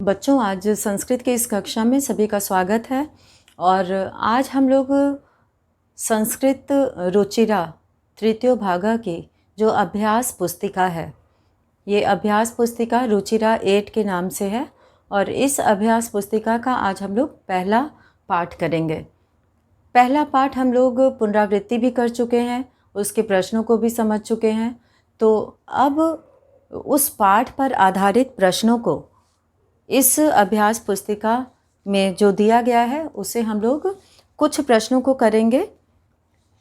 बच्चों, आज संस्कृत की इस कक्षा में सभी का स्वागत है। और आज हम लोग संस्कृत रुचिरा तृतीय भागा की जो अभ्यास पुस्तिका है, ये अभ्यास पुस्तिका रुचिरा 8 के नाम से है। और इस अभ्यास पुस्तिका का आज हम लोग पहला पाठ करेंगे। पहला पाठ हम लोग पुनरावृत्ति भी कर चुके हैं, उसके प्रश्नों को भी समझ चुके हैं। तो अब उस पाठ पर आधारित प्रश्नों को इस अभ्यास पुस्तिका में जो दिया गया है उसे हम लोग कुछ प्रश्नों को करेंगे।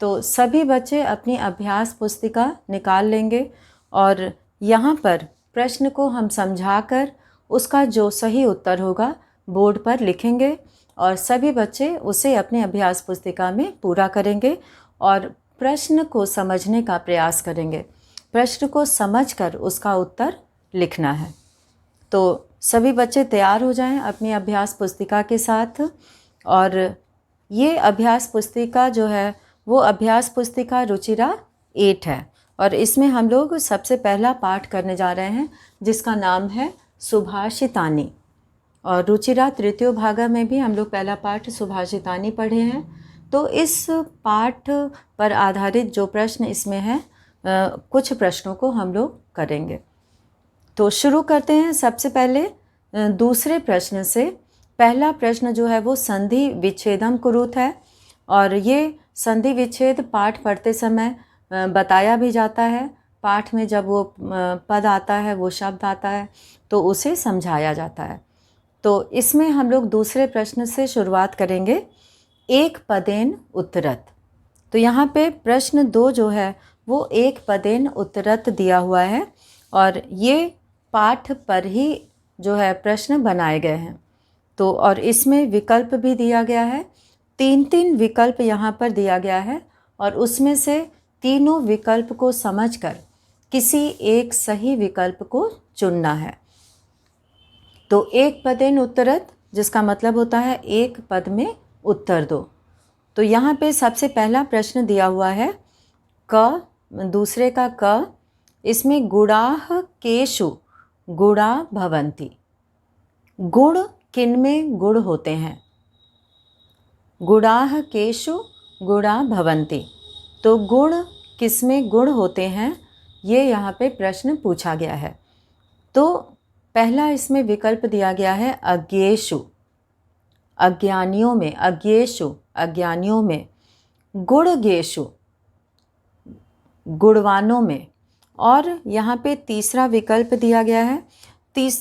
तो सभी बच्चे अपनी अभ्यास पुस्तिका निकाल लेंगे और यहाँ पर प्रश्न को हम समझाकर उसका जो सही उत्तर होगा बोर्ड पर लिखेंगे और सभी बच्चे उसे अपने अभ्यास पुस्तिका में पूरा करेंगे और प्रश्न को समझने का प्रयास करेंगे। प्रश्न को समझकर उसका उत्तर लिखना है। तो सभी बच्चे तैयार हो जाएं अपनी अभ्यास पुस्तिका के साथ। और ये अभ्यास पुस्तिका जो है वो अभ्यास पुस्तिका रुचिरा 8 है और इसमें हम लोग सबसे पहला पाठ करने जा रहे हैं जिसका नाम है सुभाषितानि। और रुचिरा तृतीय भागा में भी हम लोग पहला पाठ सुभाषितानि पढ़े हैं। तो इस पाठ पर आधारित जो प्रश्न इसमें है कुछ प्रश्नों को हम लोग करेंगे। तो शुरू करते हैं। सबसे पहले दूसरे प्रश्न से। पहला प्रश्न जो है वो संधि विच्छेदम कुरुत है और ये संधि विच्छेद पाठ पढ़ते समय बताया भी जाता है। पाठ में जब वो पद आता है, वो शब्द आता है तो उसे समझाया जाता है। तो इसमें हम लोग दूसरे प्रश्न से शुरुआत करेंगे। एक पदेन उत्तरत। तो यहाँ पे प्रश्न 2 जो है वो एक पदेन उत्तरत दिया हुआ है और ये पाठ पर ही जो है प्रश्न बनाए गए हैं। तो और इसमें विकल्प भी दिया गया है। 3 विकल्प यहाँ पर दिया गया है और उसमें से तीनों विकल्प को समझकर किसी एक सही विकल्प को चुनना है। तो एक पदेन उत्तरत जिसका मतलब होता है एक पद में उत्तर दो। तो यहाँ पे सबसे पहला प्रश्न दिया हुआ है क, दूसरे का क। इसमें गुणाः केषु गुणा भवन्ति। गुण किन में गुण होते हैं? गुणाः केषु गुणा भवन्ति। तो गुण किस में गुण होते हैं, ये यहाँ पे प्रश्न पूछा गया है। तो पहला इसमें विकल्प दिया गया है अज्ञेषु, अज्ञानियों में, अज्ञेषु अज्ञानियों में, गुणगेषु गुणवानों में। और यहाँ पे तीसरा विकल्प दिया गया है।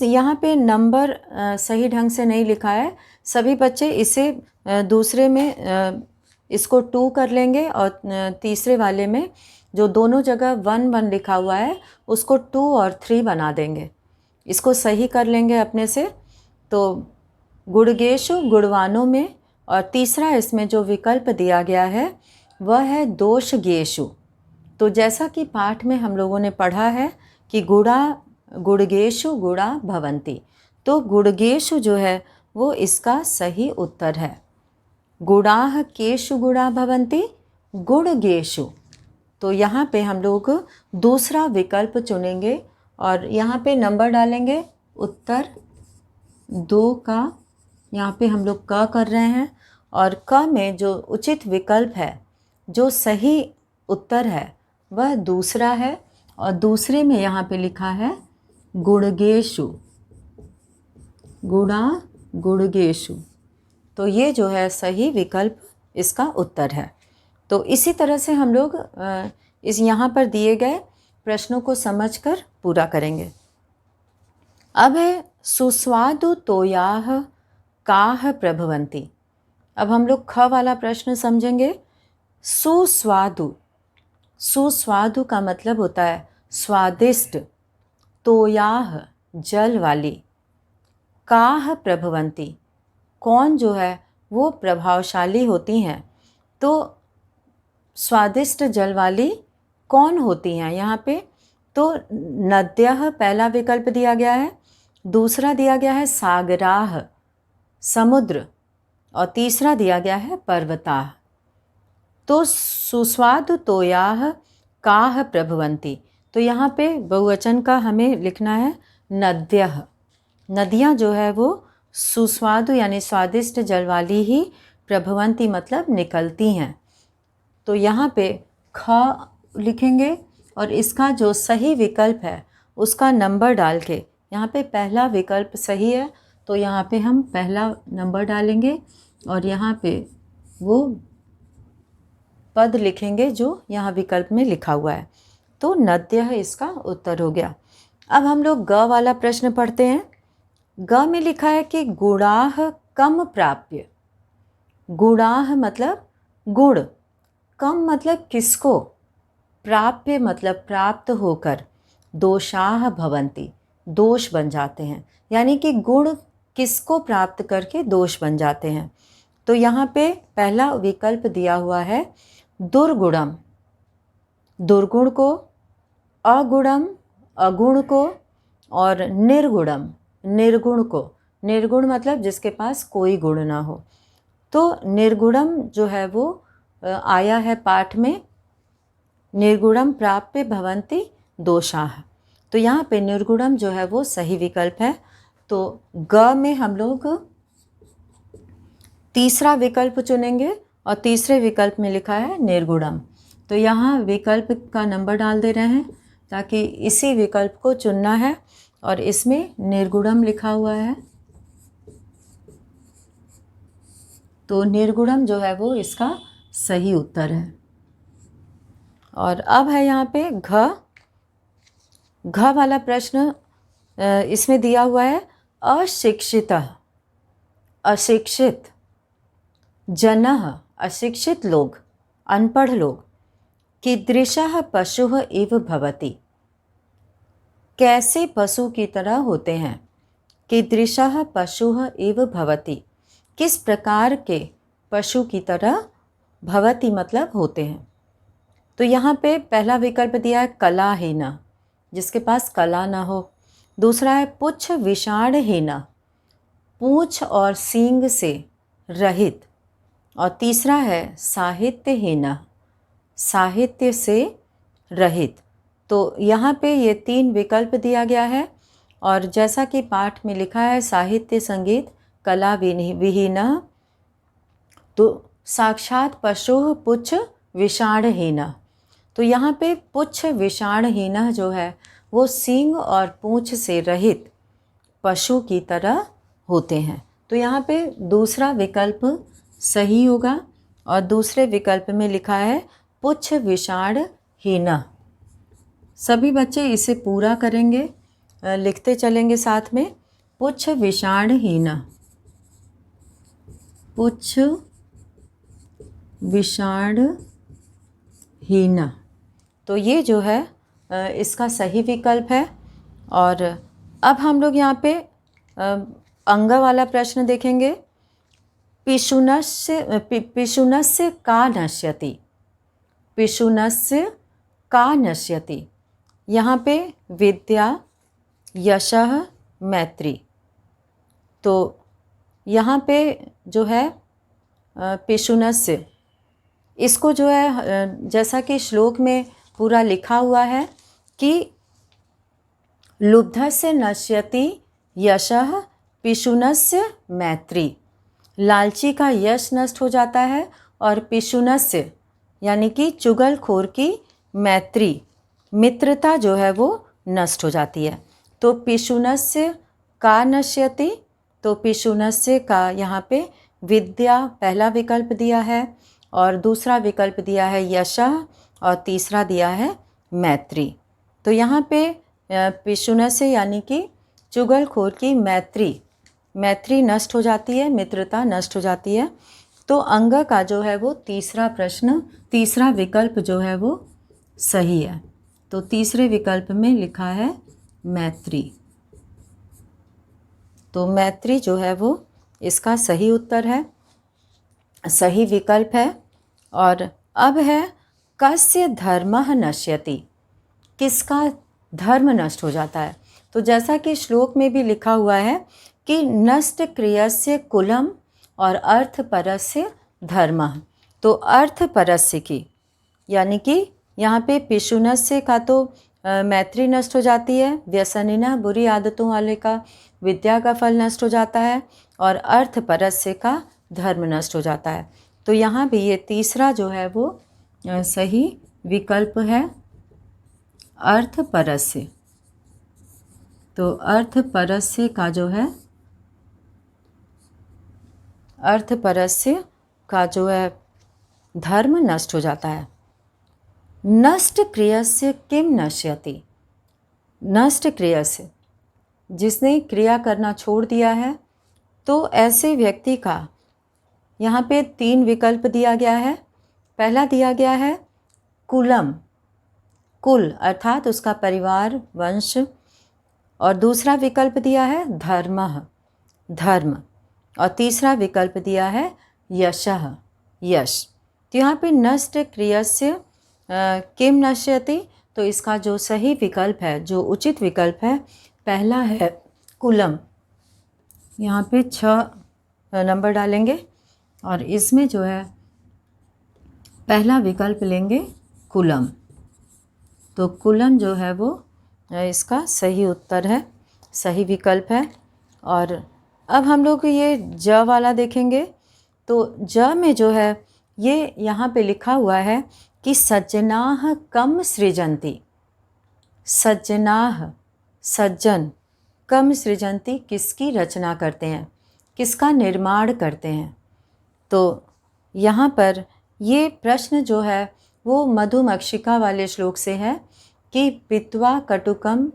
यहाँ पे नंबर सही ढंग से नहीं लिखा है। सभी बच्चे इसे दूसरे में इसको 2 कर लेंगे और तीसरे वाले में जो दोनों जगह 1 1 लिखा हुआ है उसको 2 और 3 बना देंगे। इसको सही कर लेंगे अपने से। तो गुणगेषु गुणवानों में। और तीसरा इसमें जो विकल्प दिया गया है वह है दोषगेषु। तो जैसा कि पाठ में हम लोगों ने पढ़ा है कि गुणगेषु गुणा भवन्ति। तो गुणगेषु जो है वो इसका सही उत्तर है। गुणाः केषु गुणा भवन्ति गुणगेषु। तो यहाँ पे हम लोग दूसरा विकल्प चुनेंगे और यहाँ पे नंबर डालेंगे। उत्तर 2 का यहाँ पे हम लोग क कर रहे हैं और क में जो उचित विकल्प है, जो सही उत्तर है वह दूसरा है और दूसरे में यहाँ पे लिखा है गुणगेषु, गुणगेषु। तो ये जो है सही विकल्प इसका उत्तर है। तो इसी तरह से हम लोग इस यहाँ पर दिए गए प्रश्नों को समझकर पूरा करेंगे। अब है सुस्वादु तोयाः काः प्रभवन्ति। अब हम लोग ख वाला प्रश्न समझेंगे। सुस्वादु, सुस्वादु का मतलब होता है स्वादिष्ट। तोयाः जल वाली। काः प्रभवन्ति, कौन जो है वो प्रभावशाली होती हैं। तो स्वादिष्ट जल वाली कौन होती हैं यहाँ पे? तो नद्यः पहला विकल्प दिया गया है, दूसरा दिया गया है सागराः समुद्र और तीसरा दिया गया है पर्वताः। तो सुस्वादु तोयाः काः प्रभवन्ति। तो यहाँ पे बहुवचन का हमें लिखना है नद्यः। नदियाँ जो है वो सुस्वादु यानी स्वादिष्ट जल वाली ही प्रभवंती मतलब निकलती हैं। तो यहाँ पे ख लिखेंगे और इसका जो सही विकल्प है उसका नंबर डाल के, यहाँ पे पहला विकल्प सही है तो यहाँ पे हम पहला नंबर डालेंगे और यहाँ पे वो पद लिखेंगे जो यहाँ विकल्प में लिखा हुआ है। तो नद्यः इसका उत्तर हो गया। अब हम लोग ग वाला प्रश्न पढ़ते हैं। ग में लिखा है कि गुणाः कम प्राप्य। गुणाः मतलब गुण, कम मतलब किसको, प्राप्य मतलब प्राप्त होकर, दोषाः भवन्ति दोष बन जाते हैं, यानी कि गुण किसको प्राप्त करके दोष बन जाते हैं। तो यहाँ पे पहला विकल्प दिया हुआ है दुर्गुणम, दुर्गुण को, अगुणम अगुण को, और निर्गुणम निर्गुण को। निर्गुण मतलब जिसके पास कोई गुण ना हो। तो निर्गुणम जो है वो आया है पाठ में, निर्गुणम प्राप्य भवन्ति दोषाः। तो यहाँ पे निर्गुणम जो है वो सही विकल्प है। तो ग में हम लोग तीसरा विकल्प चुनेंगे और तीसरे विकल्प में लिखा है निर्गुणम। तो यहाँ विकल्प का नंबर डाल दे रहे हैं ताकि इसी विकल्प को चुनना है और इसमें निर्गुणम लिखा हुआ है। तो निर्गुणम जो है वो इसका सही उत्तर है। और अब है यहाँ पे घ। घ वाला प्रश्न इसमें दिया हुआ है अशिक्षितः, अशिक्षित, जनः अशिक्षित लोग, अनपढ़ लोग, कीदृशः पशुः इव भवति कैसे पशु की तरह होते हैं। कीदृशः पशुः इव भवति किस प्रकार के पशु की तरह, भवति मतलब होते हैं। तो यहाँ पे पहला विकल्प दिया है कलाहीन, जिसके पास कला ना हो। दूसरा है पुच्छ विषाणहीन, पूँछ और सींग से रहित। और तीसरा है साहित्यहीन, साहित्य से रहित। तो यहाँ पे ये तीन विकल्प दिया गया है और जैसा कि पाठ में लिखा है साहित्य संगीत कला विहीन, तो साक्षात पशु पुच्छ विषाणहीन। तो यहाँ पे पुच्छ विषाणहीन जो है वो सींग और पूँछ से रहित पशु की तरह होते हैं। तो यहाँ पे दूसरा विकल्प सही होगा और दूसरे विकल्प में लिखा है पुच्छ विषाणहीन। सभी बच्चे इसे पूरा करेंगे, लिखते चलेंगे साथ में। पुच्छ विषाणहीन, पुच्छ विषाणहीन। तो ये जो है इसका सही विकल्प है। और अब हम लोग यहाँ पे अंग वाला प्रश्न देखेंगे। पिशुनस्य का नश्यति, पिशुनस्य का नश्यति। यहाँ पे विद्या, यशः, मैत्री। तो यहाँ पे जो है पिशुनस्य, इसको जो है जैसा कि श्लोक में पूरा लिखा हुआ है कि लुब्धस्य नश्यति यशः पिशुनस्य मैत्री। लालची का यश नष्ट हो जाता है और पिशुनस्य यानी कि चुगलखोर की मैत्री, मित्रता जो है वो नष्ट हो जाती है। तो पिशुनस्य का नश्यति, तो पिशुनस्य का यहाँ पे विद्या पहला विकल्प दिया है और दूसरा विकल्प दिया है यशः और तीसरा दिया है मैत्री। तो यहाँ पे पिशुनस्य यानी कि चुगलखोर की मैत्री, मैत्री नष्ट हो जाती है, मित्रता नष्ट हो जाती है। तो अंग का जो है वो तीसरा प्रश्न, तीसरा विकल्प जो है वो सही है। तो तीसरे विकल्प में लिखा है मैत्री। तो मैत्री जो है वो इसका सही उत्तर है, सही विकल्प है। और अब है कस्य धर्मः नश्यति, किसका धर्म नष्ट हो जाता है। तो जैसा कि श्लोक में भी लिखा हुआ है कि नष्ट क्रियस्य कुलम और अर्थपरस्य धर्मः। तो अर्थपरस्य की यानी कि यहाँ पे पिशुनस्य का तो मैत्री नष्ट हो जाती है, व्यसनिना बुरी आदतों वाले का विद्या का फल नष्ट हो जाता है, और अर्थपरस्य का धर्म नष्ट हो जाता है। तो यहाँ भी ये तीसरा जो है वो सही विकल्प है, अर्थपरस्य। तो अर्थपरस्य का जो है, अर्थपरस्य का जो है धर्म नष्ट हो जाता है। नष्ट क्रियस्य किम नश्यति, नष्ट क्रियस्य, जिसने क्रिया करना छोड़ दिया है, तो ऐसे व्यक्ति का यहाँ पे 3 विकल्प दिया गया है। पहला दिया गया है कुलम, कुल अर्थात उसका परिवार, वंश, और दूसरा विकल्प दिया है धर्मः, धर्म, और तीसरा विकल्प दिया है यशः, यश। तो यहाँ पे नष्ट क्रियस्य किम नश्यति, तो इसका जो सही विकल्प है, जो उचित विकल्प है, पहला है कुलम। यहाँ पे 6 नंबर डालेंगे और इसमें जो है पहला विकल्प लेंगे कुलम। तो कुलम जो है वो इसका सही उत्तर है, सही विकल्प है। और अब हम लोग ये ज वाला देखेंगे। तो ज में जो है ये यहाँ पे लिखा हुआ है कि सज्जनाः कम सृजन्ति, सज्जनाः, सज्जन, कम सृजन्ति, किसकी रचना करते हैं, किसका निर्माण करते हैं। तो यहाँ पर ये प्रश्न जो है वो मधुमक्षिका वाले श्लोक से है कि पित्वा कटुकम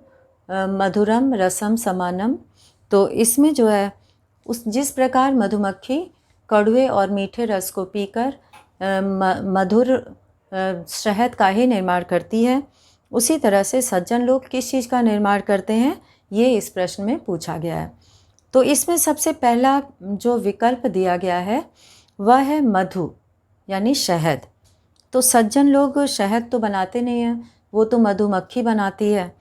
मधुरम रसम समानम। तो इसमें जो है उस जिस प्रकार मधुमक्खी कड़वे और मीठे रस को पीकर मधुर शहद का ही निर्माण करती है, उसी तरह से सज्जन लोग किस चीज़ का निर्माण करते हैं, ये इस प्रश्न में पूछा गया है। तो इसमें सबसे पहला जो विकल्प दिया गया है वह है मधु, यानी शहद। तो सज्जन लोग शहद तो बनाते नहीं हैं, वो तो मधुमक्खी बनाती है।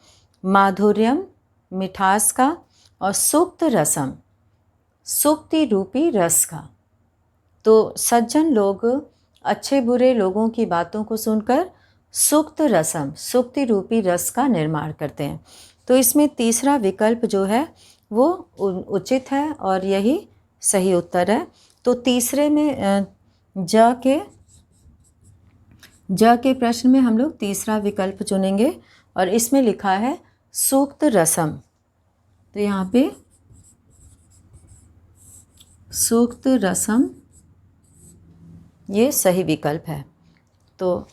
माधुर्यम, मिठास का, और सूक्त रसम, सूक्ति रूपी रस का। तो सज्जन लोग अच्छे बुरे लोगों की बातों को सुनकर सूक्त रसम, सूक्ति रूपी रस का निर्माण करते हैं। तो इसमें तीसरा विकल्प जो है वो उचित है और यही सही उत्तर है। तो तीसरे में ज के प्रश्न में हम लोग तीसरा विकल्प चुनेंगे और इसमें लिखा है सूक्त रसम। तो यहाँ पे सूक्त रसम ये सही विकल्प है। तो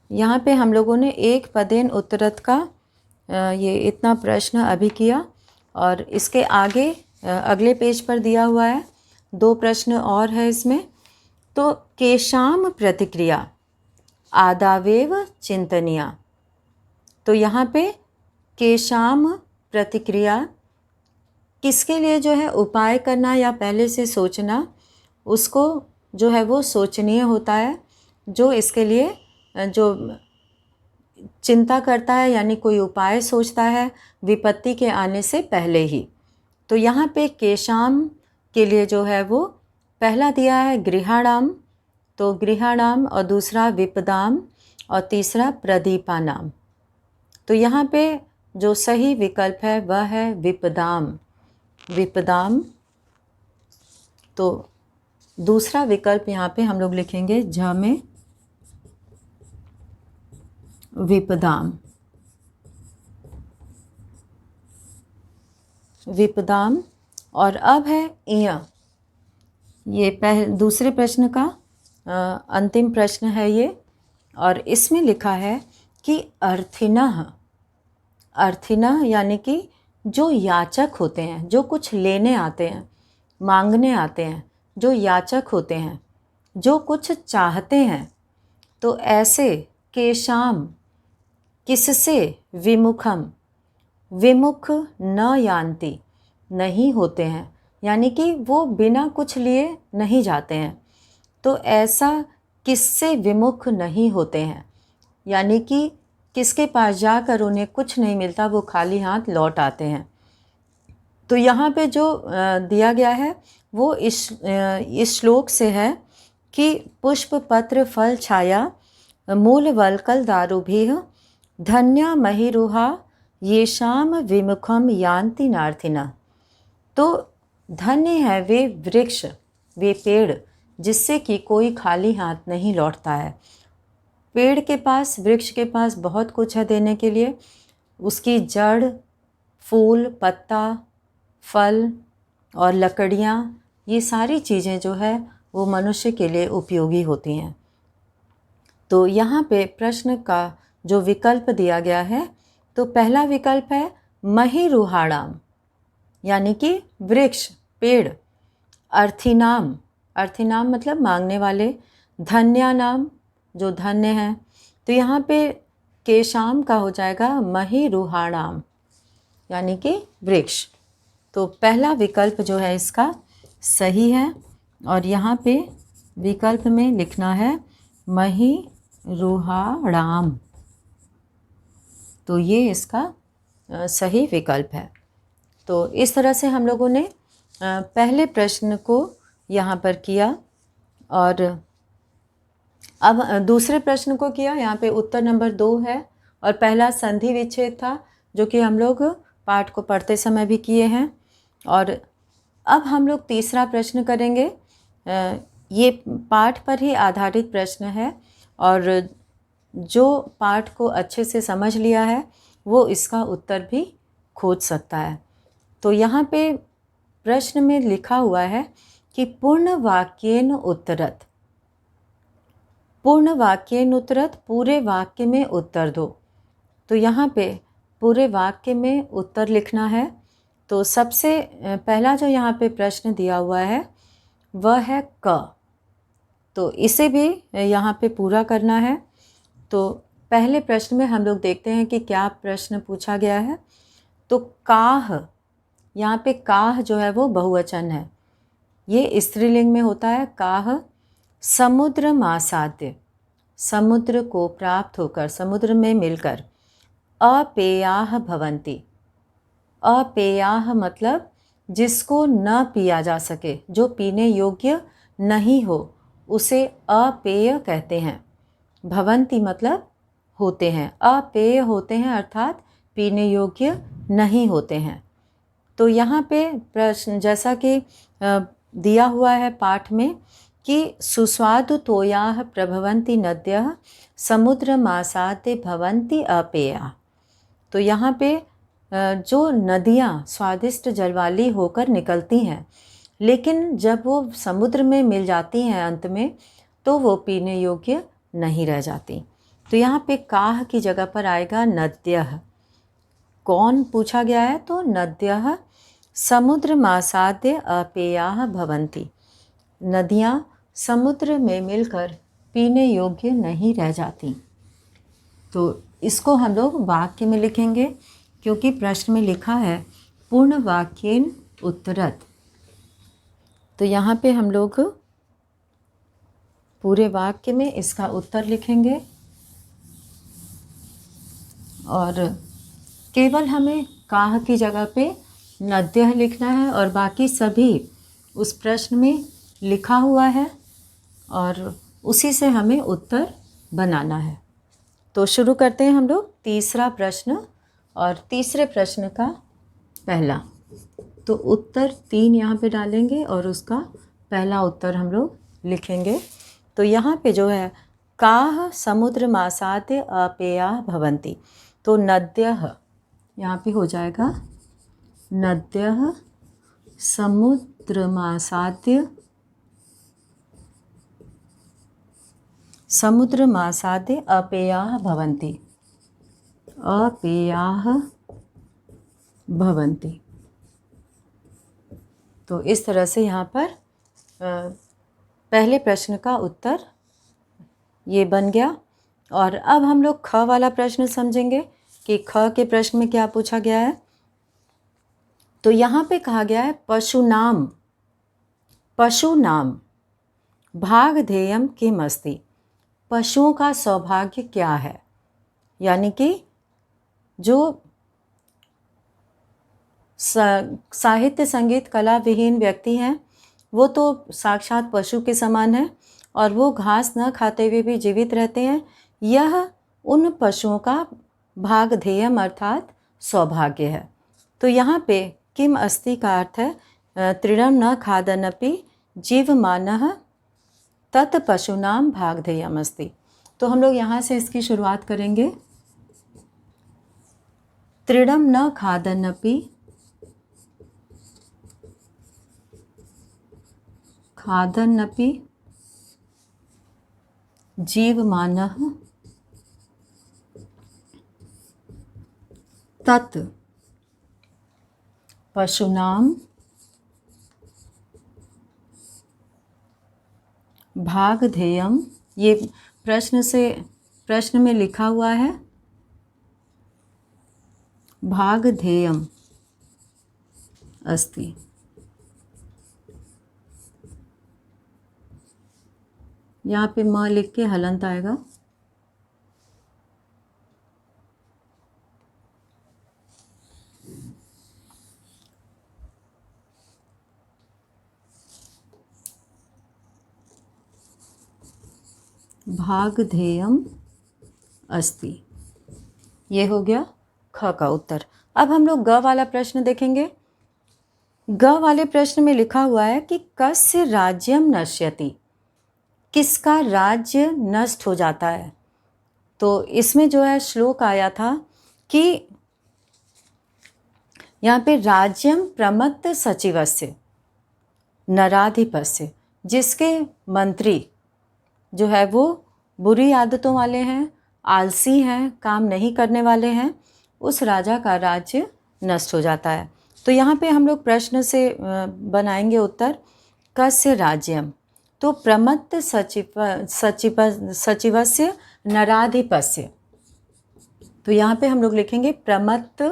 यहाँ पे हम लोगों ने एक पदेन उत्तरत का ये इतना प्रश्न अभी किया, और इसके आगे अगले पेज पर दिया हुआ है 2 प्रश्न और है इसमें। तो केशाम प्रतिक्रिया आदावेव चिंतनिया। तो यहाँ पे केशाम प्रतिक्रिया, किसके लिए जो है उपाय करना या पहले से सोचना, उसको जो है वो सोचनीय होता है। जो इसके लिए जो चिंता करता है यानी कोई उपाय सोचता है विपत्ति के आने से पहले ही। तो यहाँ पे केशाम के लिए जो है वो पहला दिया है गृहाणाम। तो गृहाणाम, और दूसरा विपदाम, और तीसरा प्रदीपानाम। तो यहाँ पे जो सही विकल्प है वह है विपदाम, विपदाम। तो दूसरा विकल्प यहाँ पे हम लोग लिखेंगे झ में विपदाम, विपदाम। और अब है इय, ये दूसरे प्रश्न का अंतिम प्रश्न है ये, और इसमें लिखा है कि अर्थिनः, अर्थिनः यानी कि जो याचक होते हैं, जो कुछ लेने आते हैं, मांगने आते हैं, जो याचक होते हैं, जो कुछ चाहते हैं। तो ऐसे केशाम, किससे, विमुखम, विमुख न यान्ति, नहीं होते हैं, यानी कि वो बिना कुछ लिए नहीं जाते हैं। तो ऐसा किससे विमुख नहीं होते हैं, यानी कि किसके पास जाकर उन्हें कुछ नहीं मिलता, वो खाली हाथ लौट आते हैं। तो यहाँ पे जो दिया गया है वो इस श्लोक से है कि पुष्प पत्र फल छाया मूल वल्कल दारुभिः धन्या महिरुहा येषाम विमुखम यान्ति नार्थिना। तो धन्य है वे वृक्ष, वे पेड़ जिससे कि कोई खाली हाथ नहीं लौटता है। पेड़ के पास, वृक्ष के पास बहुत कुछ है देने के लिए। उसकी जड़, फूल, पत्ता, फल और लकड़ियाँ, ये सारी चीज़ें जो है वो मनुष्य के लिए उपयोगी होती हैं। तो यहाँ पे प्रश्न का जो विकल्प दिया गया है, तो पहला विकल्प है महिरुहाणाम, यानी कि वृक्ष, पेड़। अर्थिनाम, अर्थिनाम मतलब मांगने वाले। धन्यानाम, जो धन्य हैं। तो यहाँ पे केशाम का हो जाएगा महिरुहाणाम, यानी कि वृक्ष। तो पहला विकल्प जो है इसका सही है। और यहाँ पे विकल्प में लिखना है महिरुहाणाम। तो ये इसका सही विकल्प है। तो इस तरह से हम लोगों ने पहले प्रश्न को यहाँ पर किया। और अब दूसरे प्रश्न को किया। यहाँ पे उत्तर नंबर 2 है और पहला संधि विच्छेद था, जो कि हम लोग पाठ को पढ़ते समय भी किए हैं। और अब हम लोग तीसरा प्रश्न करेंगे। ये पाठ पर ही आधारित प्रश्न है और जो पाठ को अच्छे से समझ लिया है वो इसका उत्तर भी खोज सकता है। तो यहाँ पे प्रश्न में लिखा हुआ है कि पूर्ण वाक्येन उत्तरत। पूर्ण वाक्येन उत्तरत, पूरे वाक्य में उत्तर दो। तो यहाँ पे पूरे वाक्य में उत्तर लिखना है। तो सबसे पहला जो यहाँ पे प्रश्न दिया हुआ है वह है क। तो इसे भी यहाँ पे पूरा करना है। तो पहले प्रश्न में हम लोग देखते हैं कि क्या प्रश्न पूछा गया है। तो काह, यहाँ पे काह जो है वो बहुवचन है, ये स्त्रीलिंग में होता है। काह समुद्र मासाद्य, समुद्र को प्राप्त होकर, समुद्र में मिलकर। अपेयाह भवन्ति, अपेयाह मतलब जिसको न पिया जा सके, जो पीने योग्य नहीं हो, उसे अपेय कहते हैं। भवन्ति मतलब होते हैं, अपेय होते हैं अर्थात पीने योग्य नहीं होते हैं। तो यहाँ पे प्रश्न जैसा कि दिया हुआ है पाठ में कि सुस्वादु तोयाः प्रभवन्ति नद्यः समुद्र मासाद्य भवन्ति अपेया। तो यहाँ पे जो नदियाँ स्वादिष्ट जल वाली होकर निकलती हैं, लेकिन जब वो समुद्र में मिल जाती हैं अंत में, तो वो पीने योग्य नहीं रह जाती। तो यहाँ पे काह की जगह पर आएगा नद्यः। कौन पूछा गया है? तो नद्यः समुद्र मासाद्य अपेयाः भवन्ति, नदियाँ समुद्र में मिलकर पीने योग्य नहीं रह जाती। तो इसको हम लोग वाक्य में लिखेंगे, क्योंकि प्रश्न में लिखा है पूर्ण वाक्येन उत्तरत। तो यहाँ पे हम लोग पूरे वाक्य में इसका उत्तर लिखेंगे और केवल हमें काह की जगह पे नद्यः लिखना है और बाकी सभी उस प्रश्न में लिखा हुआ है और उसी से हमें उत्तर बनाना है। तो शुरू करते हैं हम लोग तीसरा प्रश्न। और तीसरे प्रश्न का पहला, तो उत्तर 3 यहाँ पे डालेंगे और उसका पहला उत्तर हम लोग लिखेंगे। तो यहाँ पे जो है काह समुद्र मासाद्य अपेयाः भवन्ति, तो नद्यः यहाँ पे हो जाएगा नद्यः समुद्र मासाद्य, समुद्र मासाद्य अपेयाः भवन्ति, अपेयाः भवन्ति। तो इस तरह से यहाँ पर पहले प्रश्न का उत्तर ये बन गया। और अब हम लोग ख वाला प्रश्न समझेंगे कि ख के प्रश्न में क्या पूछा गया है। तो यहाँ पे कहा गया है पशुनाम, पशुनाम भागधेयम किम अस्ति, पशुओं का सौभाग्य क्या है। यानी कि जो साहित्य संगीत कला विहीन व्यक्ति हैं वो तो साक्षात पशु के समान है और वो घास न खाते हुए भी जीवित रहते हैं। यह उन पशुओं का भागधेयम अर्थात सौभाग्य है। तो यहाँ पे किम अस्ति का अर्थ है तृणम न खादनपि जीवमानः तत् पशूनाम भागधेयम अस्ति। तो हम लोग यहाँ से इसकी शुरुआत करेंगे। तृणम न खादनपि खादन्नपि जीवमानः तत् पशूनाम भागधेयम। ये प्रश्न में लिखा हुआ है भागधेयम अस्ति। यहाँ पे म लिख के हलंत आएगा। भागधेयम अस्ति, ये हो गया ख का उत्तर। अब हम लोग ग वाला प्रश्न देखेंगे। ग वाले प्रश्न में लिखा हुआ है कि कस्य राज्यम नश्यति, किसका राज्य नष्ट हो जाता है। तो इसमें जो है श्लोक आया था कि यहाँ पे राज्यम प्रमत्त सचिवस्य नराधिपस्य, जिसके मंत्री जो है वो बुरी आदतों वाले हैं, आलसी हैं, काम नहीं करने वाले हैं, उस राजा का राज्य नष्ट हो जाता है। तो यहाँ पे हम लोग प्रश्न से बनाएंगे उत्तर कस्य राज्यम। तो प्रमत्त सचिवस्य नराधिपस्य। तो यहाँ पे हम लोग लिखेंगे प्रमत्त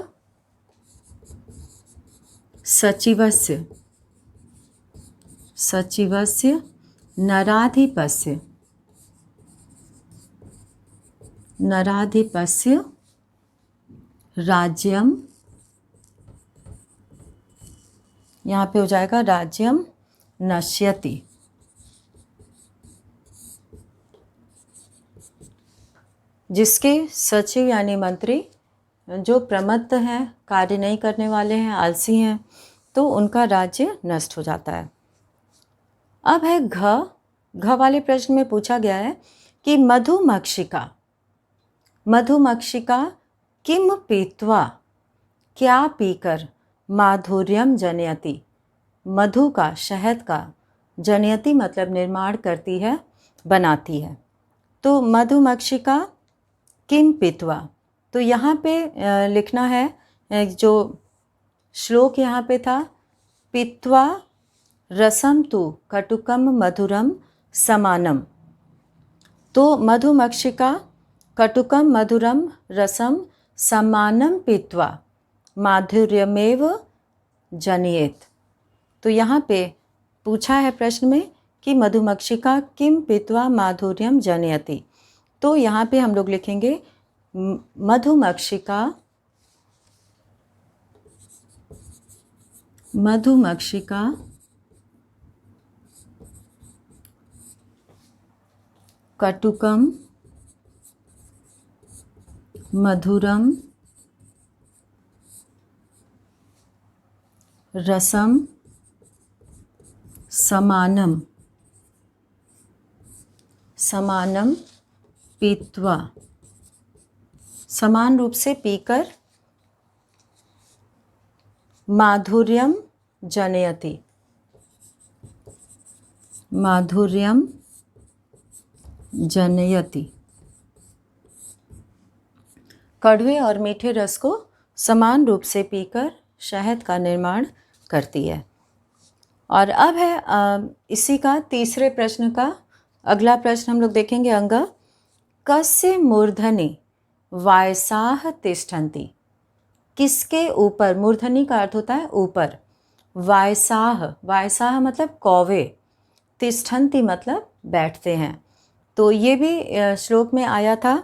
सचिवस्य नराधिपस्य राज्यम। यहाँ पे हो जाएगा राज्यम नश्यति। जिसके सचिव यानी मंत्री जो प्रमत्त हैं, कार्य नहीं करने वाले हैं, आलसी हैं, तो उनका राज्य नष्ट हो जाता है। अब है घ वाले प्रश्न में पूछा गया है कि मधुमक्षिका किम पीत्वा, क्या पीकर माधुर्यम जनयति, मधु का, शहद का, जनयति मतलब निर्माण करती है, बनाती है। तो मधुमक्षिका किम पीत्वा, तो यहाँ पे लिखना है जो श्लोक यहाँ पे था, पीत्वा रसम तु कटुकम मधुरम समानम। तो मधुमक्षिका कटुकम मधुरम रसम समानम पीत्वा माधुर्यमेव जनयेत। तो यहाँ पे पूछा है प्रश्न में कि मधुमक्षिका किम पीत्वा माधुर्यम जनयति। तो यहाँ पे हम लोग लिखेंगे मधुमक्षिका कटुकम मधुरम रसम समानम पीत्वा, समान रूप से पीकर माधुर्यम जनयति, माधुर्यम जनयति। कड़वे और मीठे रस को समान रूप से पीकर शहद का निर्माण करती है। और अब है इसी का तीसरे प्रश्न का अगला प्रश्न हम लोग देखेंगे। अंग कस्य मूर्धनि वायसाह तिष्ठन्ति, किसके ऊपर, मूर्धनि का अर्थ होता है ऊपर, वायसाह मतलब कौवे, तिष्ठन्ति मतलब बैठते हैं। तो ये भी श्लोक में आया था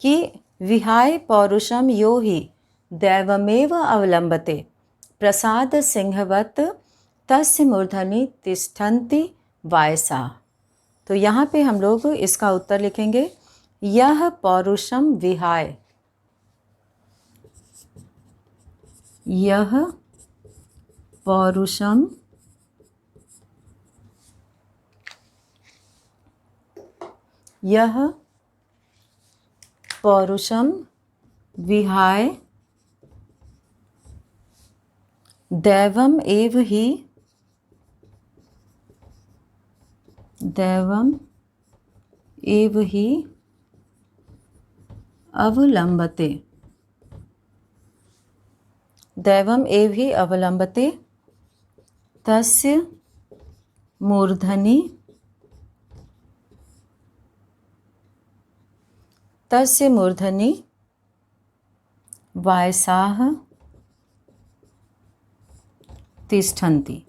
कि विहाय पौरुषम यो हि दैवमेव अवलंबते प्रसाद सिंहवत तस्य मूर्धनि तिष्ठन्ति वायसाह। तो यहाँ पे हम लोग इसका उत्तर लिखेंगे यह पौरुषम विहाय, यह पौरुषम विहाय दैवम एव ही अवलंबते। दैवम एव ही अवलंबते तस्य मूर्धनि वायसाः तिष्ठन्ति।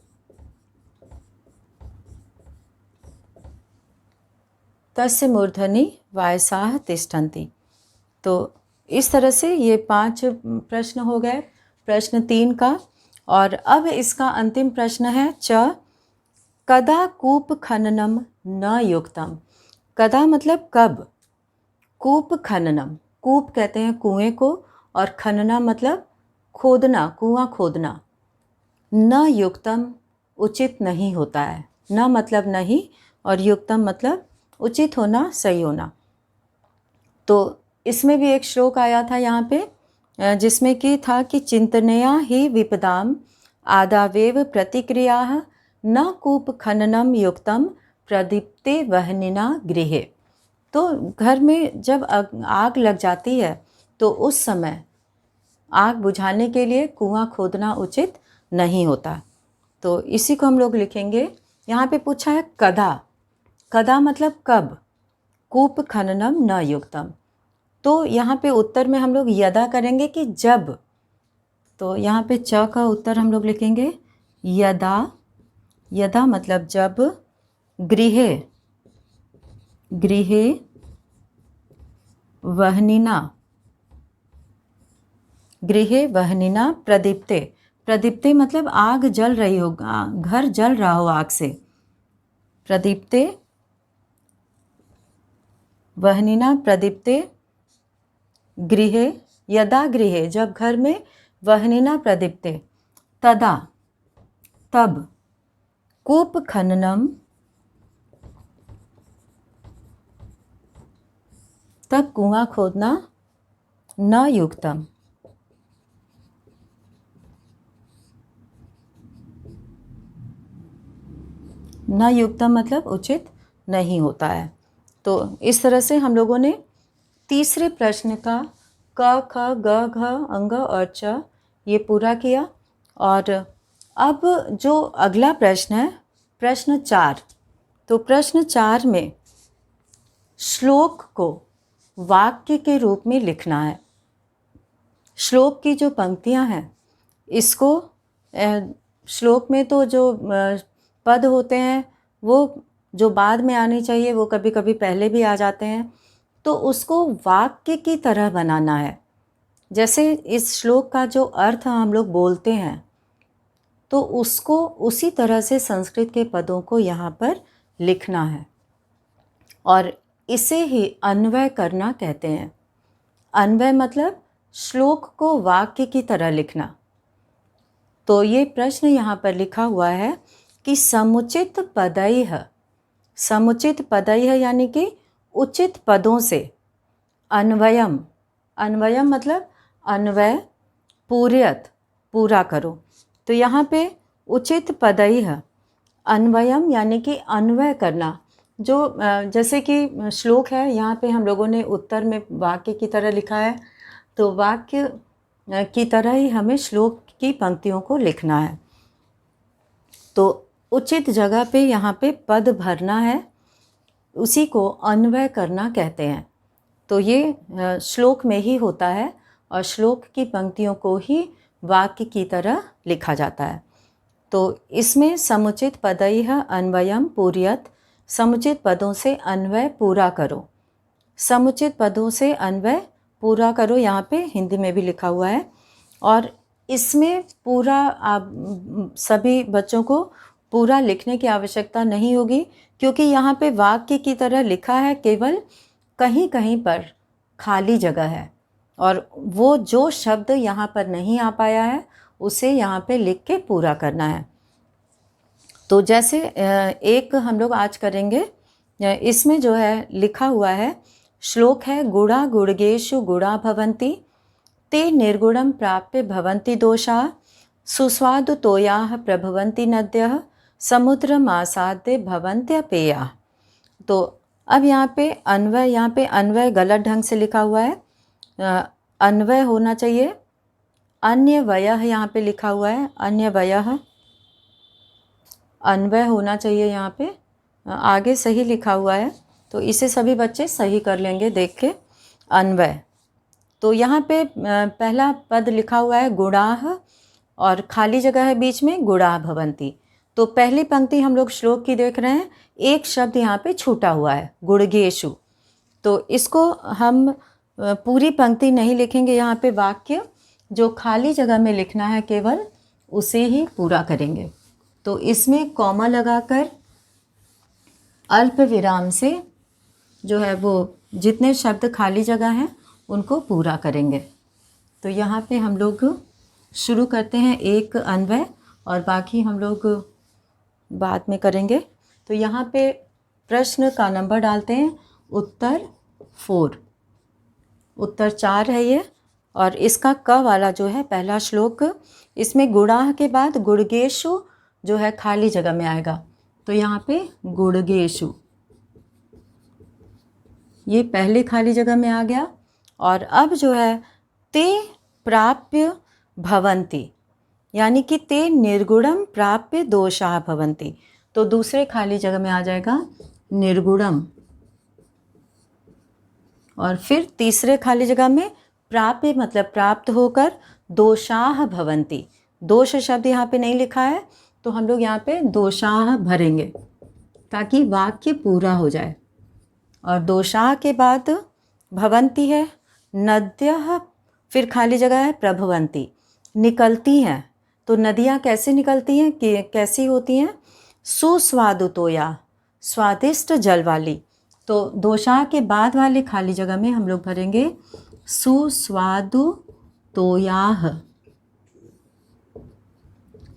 तस्य मूर्धनि वायसाः तिष्ठन्ति। तो इस तरह से ये 5 प्रश्न हो गए प्रश्न 3 का। और अब इसका अंतिम प्रश्न है च कदा कूप खननम न युक्तम। कदा मतलब कब, कूप खननम, कूप कहते हैं कुएं को, और खनना मतलब खोदना, कुआं खोदना। न युक्तम उचित नहीं होता है। न मतलब नहीं और युक्तम मतलब उचित होना, सही होना। तो इसमें भी एक श्लोक आया था यहाँ पे जिसमें कि था कि चिंतनया ही विपदाम आदावेव प्रतिक्रियाः न कूप खननम युक्तम प्रदीप्ते वहनिना गृहे। तो घर में जब आग लग जाती है तो उस समय आग बुझाने के लिए कुआं खोदना उचित नहीं होता। तो इसी को हम लोग लिखेंगे। यहाँ पे पूछा है कदा। कदा मतलब कब, कूप खननम न युक्तम। तो यहाँ पे उत्तर में हम लोग यदा करेंगे कि जब। तो यहाँ पे च का उत्तर हम लोग लिखेंगे यदा। यदा मतलब जब। गृहे वहनिना प्रदीप्ते। प्रदीप्ते मतलब आग जल रही हो, घर जल रहा हो आग से। प्रदीप्ते वहनिना प्रदीप्ते गृहे, यदा गृहे जब घर में, वहनिना प्रदीप्ते तदा तब, कूप खननम तब कुआं खोदना, न युक्तम न युक्तम मतलब उचित नहीं होता है। तो इस तरह से हम लोगों ने तीसरे प्रश्न का क ख ग घ अंग और च ये पूरा किया। और अब जो अगला प्रश्न है प्रश्न 4। तो प्रश्न 4 में श्लोक को वाक्य के रूप में लिखना है। श्लोक की जो पंक्तियां हैं इसको श्लोक में तो जो पद होते हैं वो जो बाद में आने चाहिए वो कभी कभी पहले भी आ जाते हैं। तो उसको वाक्य की तरह बनाना है। जैसे इस श्लोक का जो अर्थ हम लोग बोलते हैं तो उसको उसी तरह से संस्कृत के पदों को यहाँ पर लिखना है और इसे ही अन्वय करना कहते हैं। अन्वय मतलब श्लोक को वाक्य की तरह लिखना। तो ये प्रश्न यहाँ पर लिखा हुआ है कि समुचित पदैः, समुचित पदैः यानी कि उचित पदों से अन्वयम, अन्वयम मतलब अन्वय पूर्यत पूरा करो। तो यहाँ पे उचित पदैः अन्वयम यानी कि अन्वय करना। जो जैसे कि श्लोक है यहाँ पे हम लोगों ने उत्तर में वाक्य की तरह लिखा है, तो वाक्य की तरह ही हमें श्लोक की पंक्तियों को लिखना है। तो उचित जगह पे यहाँ पे पद भरना है, उसी को अन्वय करना कहते हैं। तो ये श्लोक में ही होता है और श्लोक की पंक्तियों को ही वाक्य की तरह लिखा जाता है। तो इसमें समुचित पदैः अन्वयम पूर्यत, समुचित पदों से अन्वय पूरा करो। समुचित पदों से अन्वय पूरा करो यहाँ पे हिंदी में भी लिखा हुआ है। और इसमें पूरा आप सभी बच्चों को पूरा लिखने की आवश्यकता नहीं होगी, क्योंकि यहाँ पे वाक्य की तरह लिखा है, केवल कहीं कहीं पर खाली जगह है और वो जो शब्द यहाँ पर नहीं आ पाया है उसे यहाँ पे लिख के पूरा करना है। तो जैसे एक हम लोग आज करेंगे, इसमें जो है लिखा हुआ है, श्लोक है, गुणा गुणगेषु गुणा भवन्ति ते निर्गुणं प्राप्य भवन्ति दोषा सुस्वादु तोयाः प्रभवन्ति नद्यः समुद्रमासाद्य भवन्त्यपेयाः। तो अब यहाँ पे अन्वय गलत ढंग से लिखा हुआ है, अन्वय होना चाहिए अन्यवयः, यहाँ पे लिखा हुआ है अन्यवयः, अन्वय होना चाहिए, यहाँ पे आगे सही लिखा हुआ है, तो इसे सभी बच्चे सही कर लेंगे देख के, अन्वय। तो यहाँ पे पहला पद लिखा हुआ है गुणाः और खाली जगह है बीच में, गुणा भवन्ति। तो पहली पंक्ति हम लोग श्लोक की देख रहे हैं, एक शब्द यहाँ पे छूटा हुआ है, गुणगेषु। तो इसको हम पूरी पंक्ति नहीं लिखेंगे, यहाँ पे वाक्य जो खाली जगह में लिखना है केवल उसे ही पूरा करेंगे। तो इसमें कॉमा लगाकर अल्प विराम से जो है वो जितने शब्द खाली जगह हैं उनको पूरा करेंगे। तो यहाँ पे हम लोग शुरू करते हैं एक अन्वय और बाकी हम लोग बाद में करेंगे। तो यहाँ पे प्रश्न का नंबर डालते हैं, उत्तर 4, उत्तर 4 है ये। और इसका क वाला जो है पहला श्लोक, इसमें गुणाः के बाद गुणगेषु जो है खाली जगह में आएगा, तो यहाँ पे गुणगेषु ये पहले खाली जगह में आ गया। और अब जो है ते प्राप्य भवन्ति, यानी कि ते निर्गुणम प्राप्य दोषाः भवन्ति, तो दूसरे खाली जगह में आ जाएगा निर्गुणम। और फिर तीसरे खाली जगह में प्राप्य मतलब प्राप्त होकर, दोषाः भवन्ति, दोष शब्द यहाँ पे नहीं लिखा है तो हम लोग यहाँ पे दोषाः भरेंगे ताकि वाक्य पूरा हो जाए। और दोषाः के बाद भवन्ति है, नद्यः फिर खाली जगह है, प्रभवन्ति निकलती हैं। तो नदियाँ कैसे निकलती हैं, कैसी होती हैं, सुस्वादु तोया स्वादिष्ट जल वाली। तो दोषाः के बाद वाले खाली जगह में हम लोग भरेंगे सुस्वादु तोयाः।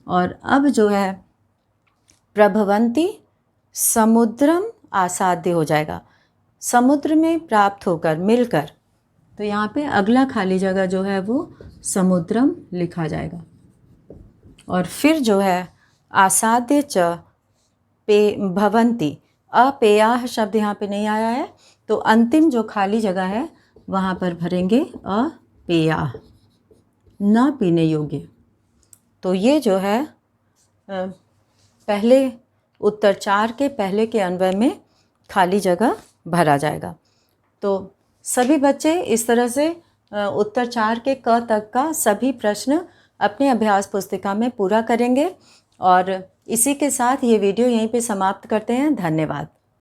और अब जो है प्रभवन्ति समुद्रम आसाद्य हो जाएगा, समुद्र में प्राप्त होकर मिलकर। तो यहाँ पे अगला खाली जगह जो है वो समुद्रम लिखा जाएगा। और फिर जो है आसाद्य च पे भवन्ति, अपेयाः शब्द यहाँ पे नहीं आया है, तो अंतिम जो खाली जगह है वहाँ पर भरेंगे अपेयाः, न पीने योग्य। तो ये जो है पहले उत्तर 4 के पहले के अन्वय में खाली जगह भरा जाएगा। तो सभी बच्चे इस तरह से उत्तर 4 के क तक का सभी प्रश्न अपने अभ्यास पुस्तिका में पूरा करेंगे। और इसी के साथ ये वीडियो यहीं पे समाप्त करते हैं। धन्यवाद।